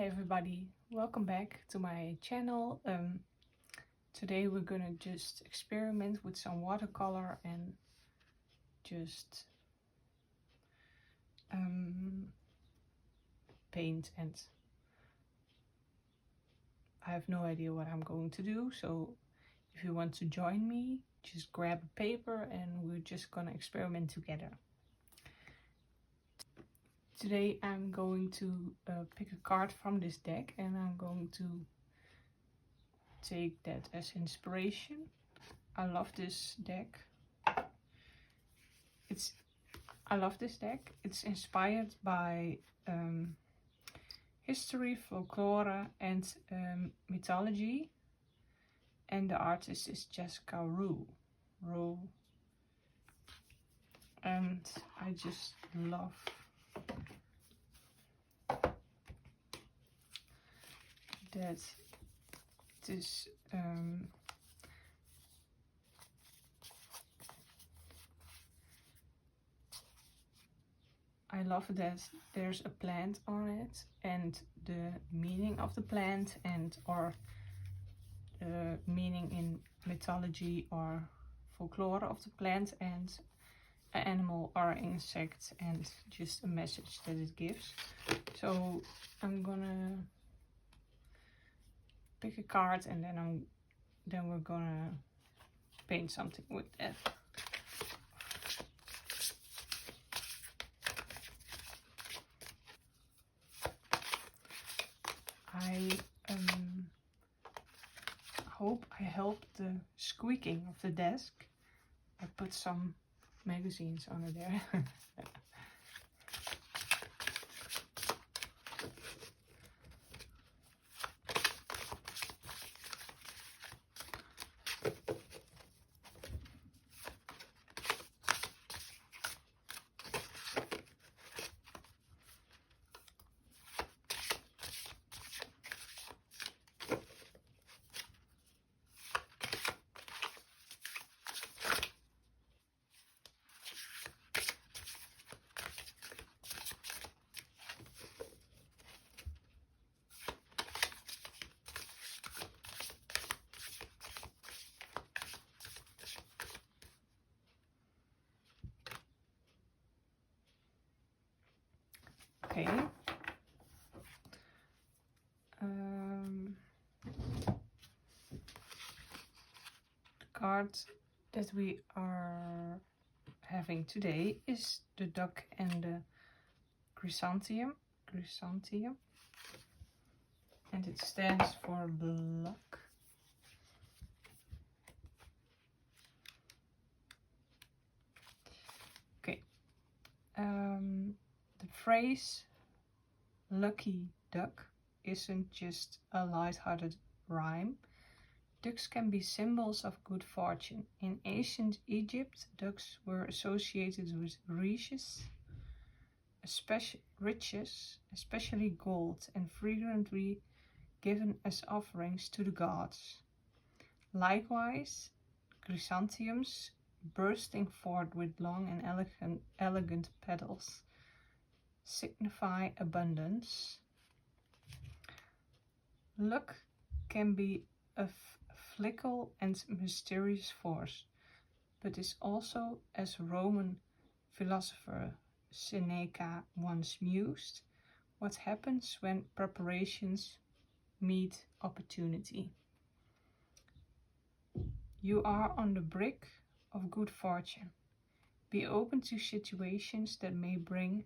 Hi everybody, welcome back to my channel. Today we're gonna just experiment with some watercolor and just paint, and I have no idea what I'm going to do, so if you want to join me, just grab a paper and we're just gonna experiment together. Today I'm going to pick a card from this deck and I'm going to take that as inspiration. I love this deck. I love this deck. It's inspired by history, folklore and mythology, and the artist is Jessica Rue. And I just love that this I love that there's a plant on it and the meaning of the plant and or meaning in mythology or folklore of the plant and an animal or insect and just a message that it gives. So I'm gonna pick a card and then we're gonna paint something with that. I hope I helped the squeaking of the desk. I put some magazines under there. Okay. The card that we are having today is the duck and the chrysanthemum, and it stands for luck. Okay. The phrase lucky duck isn't just a light-hearted rhyme. Ducks can be symbols of good fortune. In ancient Egypt, ducks were associated with riches, especially gold, and frequently given as offerings to the gods. Likewise, chrysanthemums, bursting forth with long and elegant petals, signify abundance. Luck can be a fickle and mysterious force, but is also, as Roman philosopher Seneca once mused, what happens when preparations meet opportunity. You are on the brink of good fortune. Be open to situations that may bring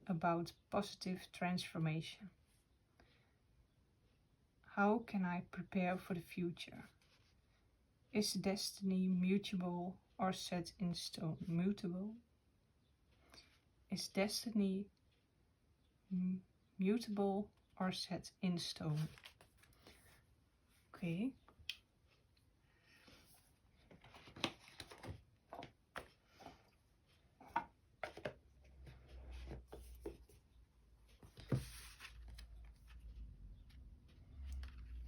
about positive transformation. How can I prepare for the future? Is destiny mutable or set in stone? Mutable? Is destiny mutable or set in stone? Okay.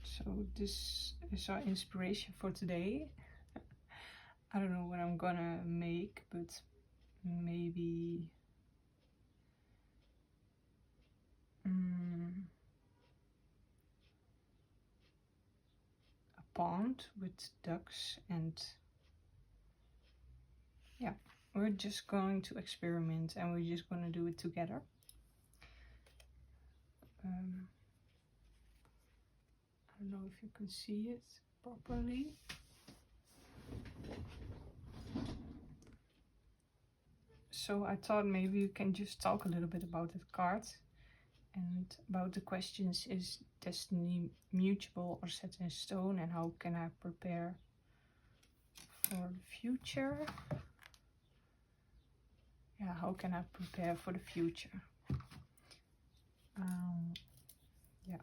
So this is our inspiration for today. I don't know what I'm gonna make, but maybe... 'cause pond with ducks, and yeah, we're just going to experiment and we're just going to do it together. I don't know if you can see it properly. So I thought maybe you can just talk a little bit about the card and about the questions: is destiny mutable or set in stone, and how can I prepare for the future? Yeah, how can I prepare for the future? Yeah.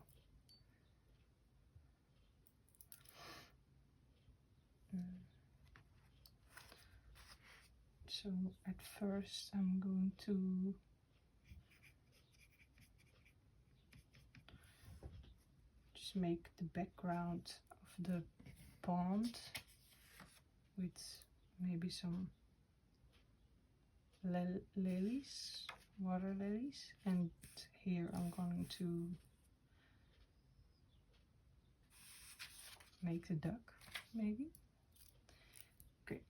So at first I'm going to just make the background of the pond with maybe some lilies, water lilies, and here I'm going to make the duck, maybe. Okay.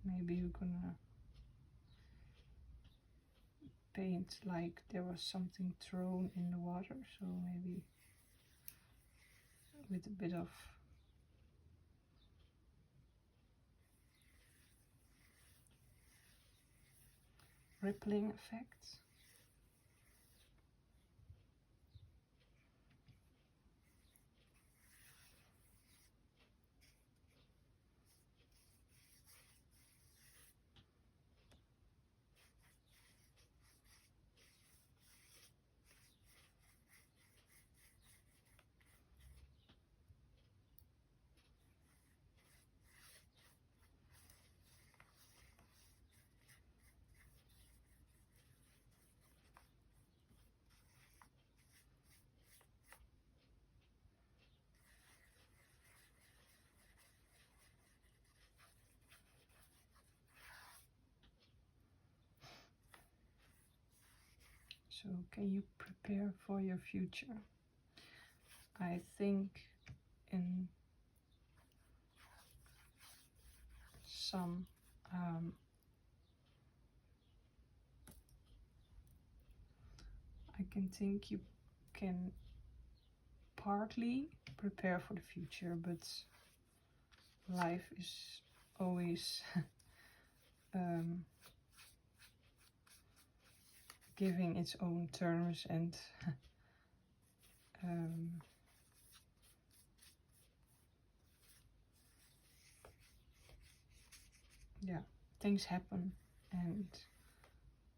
Maybe we're gonna paint like there was something thrown in the water, so maybe with a bit of rippling effects. So can you prepare for your future? I think in some I can think you can partly prepare for the future, but life is always giving its own terms, and yeah, things happen and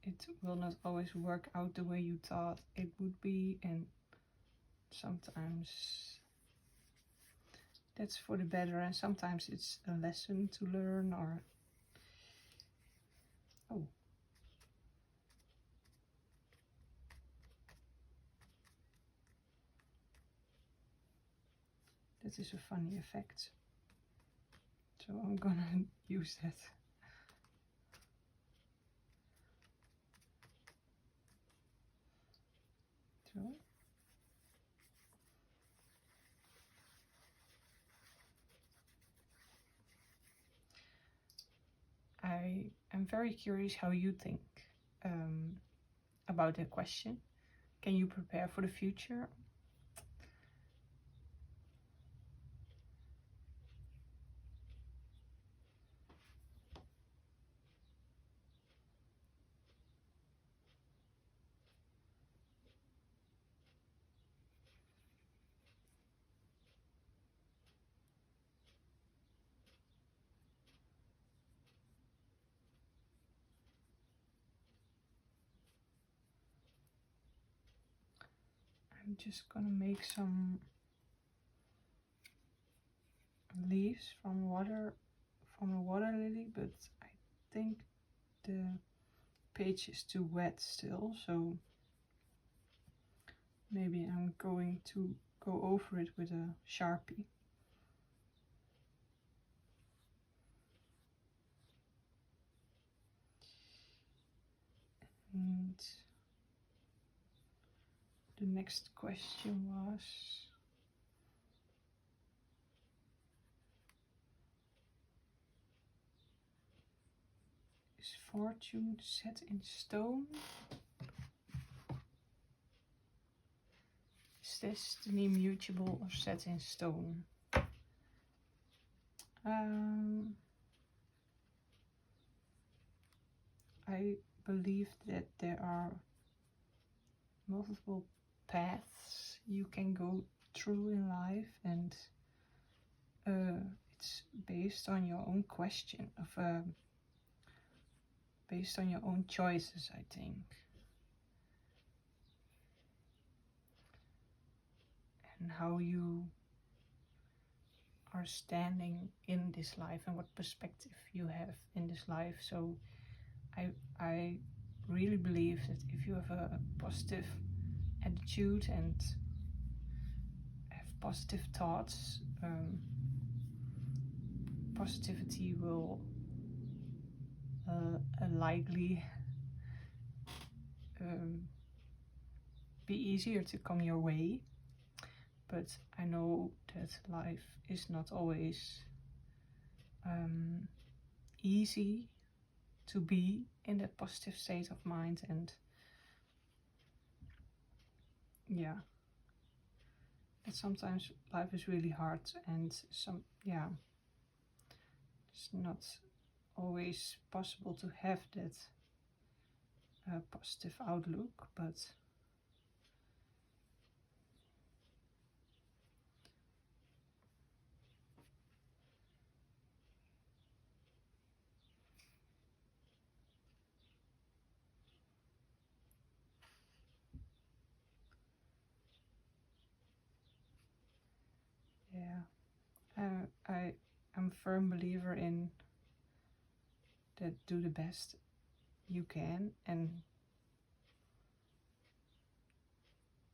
it will not always work out the way you thought it would be, and sometimes that's for the better, and sometimes it's a lesson to learn, or oh, that is a funny effect, so I'm gonna use that. So I am very curious how you think about that question. Can you prepare for the future? I'm just gonna make some leaves from a water lily, but I think the page is too wet still, so maybe I'm going to go over it with a Sharpie. And the next question was, is fortune set in stone? Is destiny mutable or set in stone? I believe that there are multiple paths you can go through in life, and it's based on your own question of based on your own choices, I think. And how you are standing in this life and what perspective you have in this life. So I really believe that if you have a positive attitude and have positive thoughts, positivity will likely be easier to come your way. But I know that life is not always easy to be in that positive state of mind, and yeah, that sometimes life is really hard, and it's not always possible to have that positive outlook, but yeah, I'm a firm believer in that. Do the best you can, and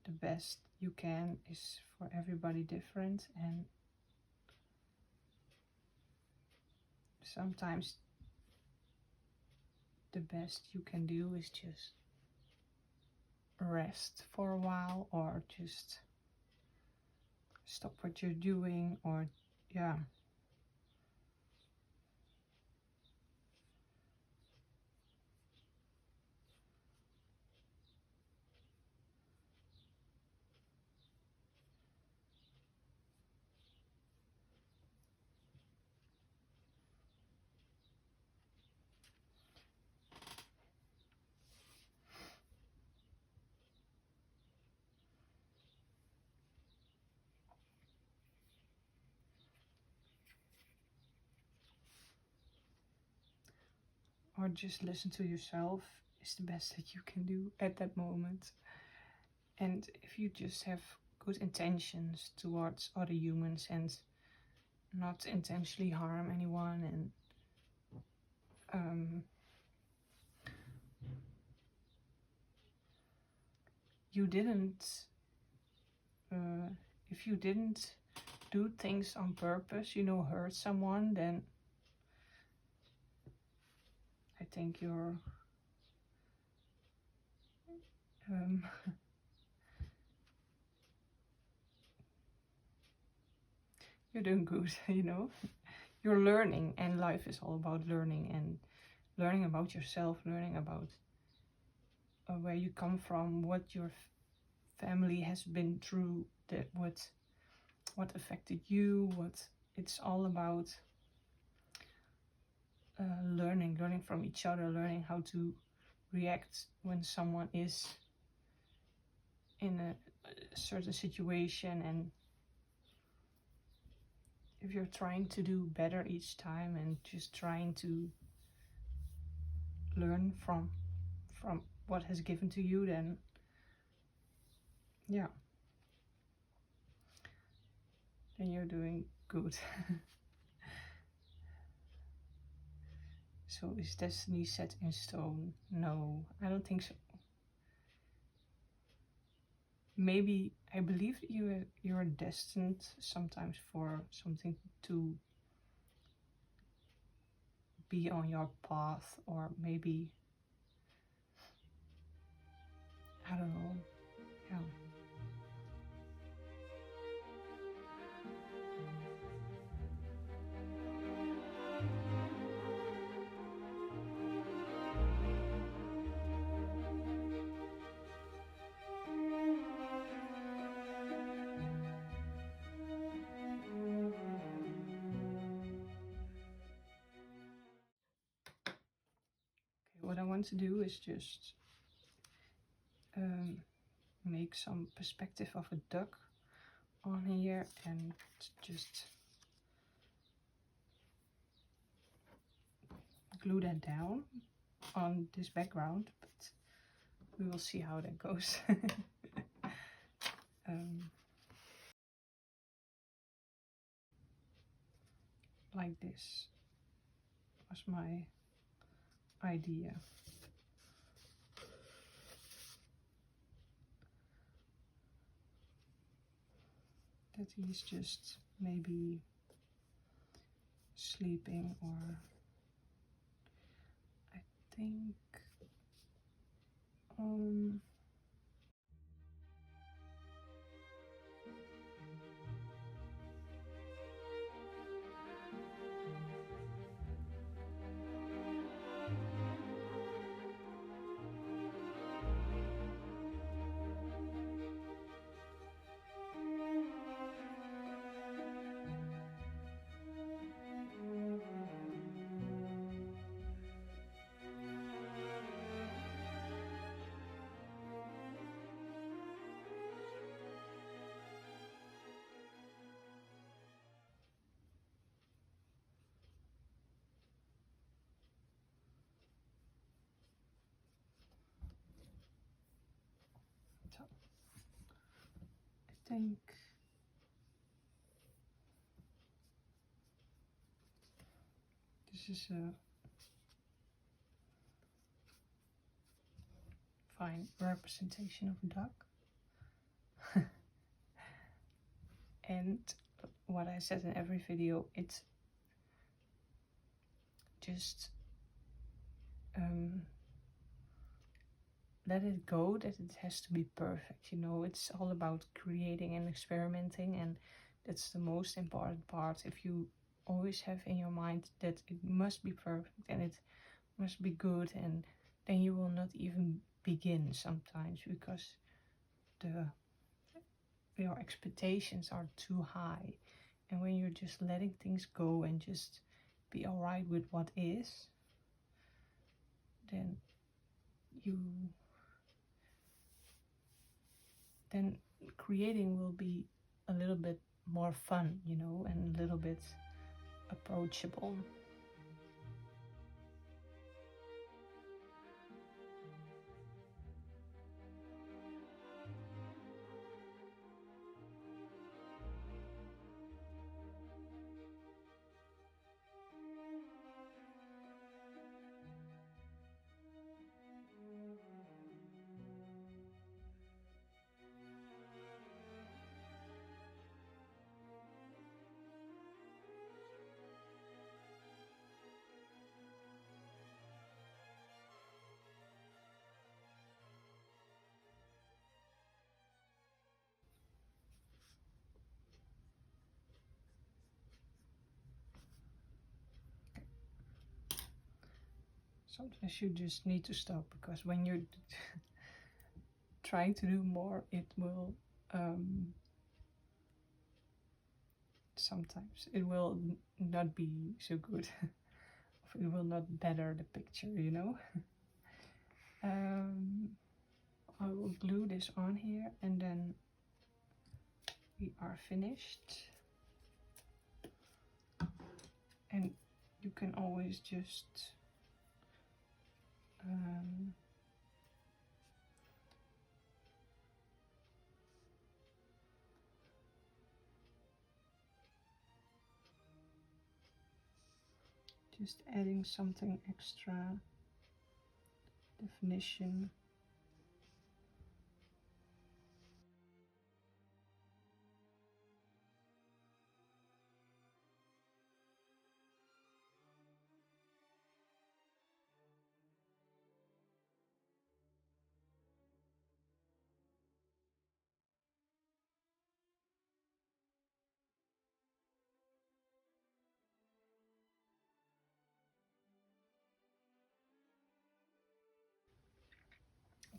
the best you can is for everybody different, and sometimes the best you can do is just rest for a while, or just stop what you're doing, or yeah. Or just listen to yourself is the best that you can do at that moment. And if you just have good intentions towards other humans and not intentionally harm anyone, and you didn't if you didn't do things on purpose, hurt someone, then I think you're you're doing good. You're learning, and life is all about learning, and learning about yourself, learning about where you come from, what your family has been through, that what affected you, what it's all about. Learning from each other, learning how to react when someone is in a certain situation, and if you're trying to do better each time and just trying to learn from what has given to you, then yeah, then you're doing good. So is destiny set in stone? No, I don't think so. Maybe I believe that you are destined sometimes for something to be on your path, or maybe I don't know. Yeah. What I want to do is just make some perspective of a duck on here and just glue that down on this background, but we will see how that goes. Like this was my idea. That he's just maybe sleeping, or I think so I think this is a fine representation of a duck. And what I said in every video, it's just let it go that it has to be perfect, you know. It's all about creating and experimenting, and that's the most important part. If you always have in your mind that it must be perfect and it must be good, and then you will not even begin sometimes, because your expectations are too high. And when you're just letting things go and just be all right with what is, then creating will be a little bit more fun, you know, and a little bit approachable. Sometimes you just need to stop, because when you're trying to do more, it will sometimes it will not be so good. It will not better the picture, you know. I will glue this on here, and then we are finished. And you can always just just adding something extra definition.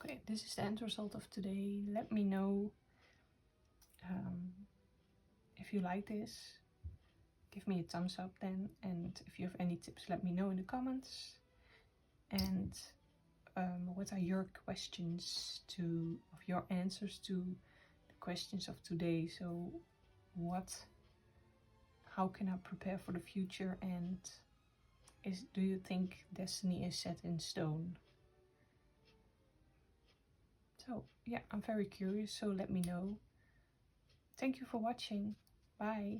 Okay, this is the end result of today. Let me know if you like this. Give me a thumbs up then, and if you have any tips, let me know in the comments. And what are your questions of your answers to the questions of today? So how can I prepare for the future, and do you think destiny is set in stone? So yeah, I'm very curious, so let me know. Thank you for watching. Bye.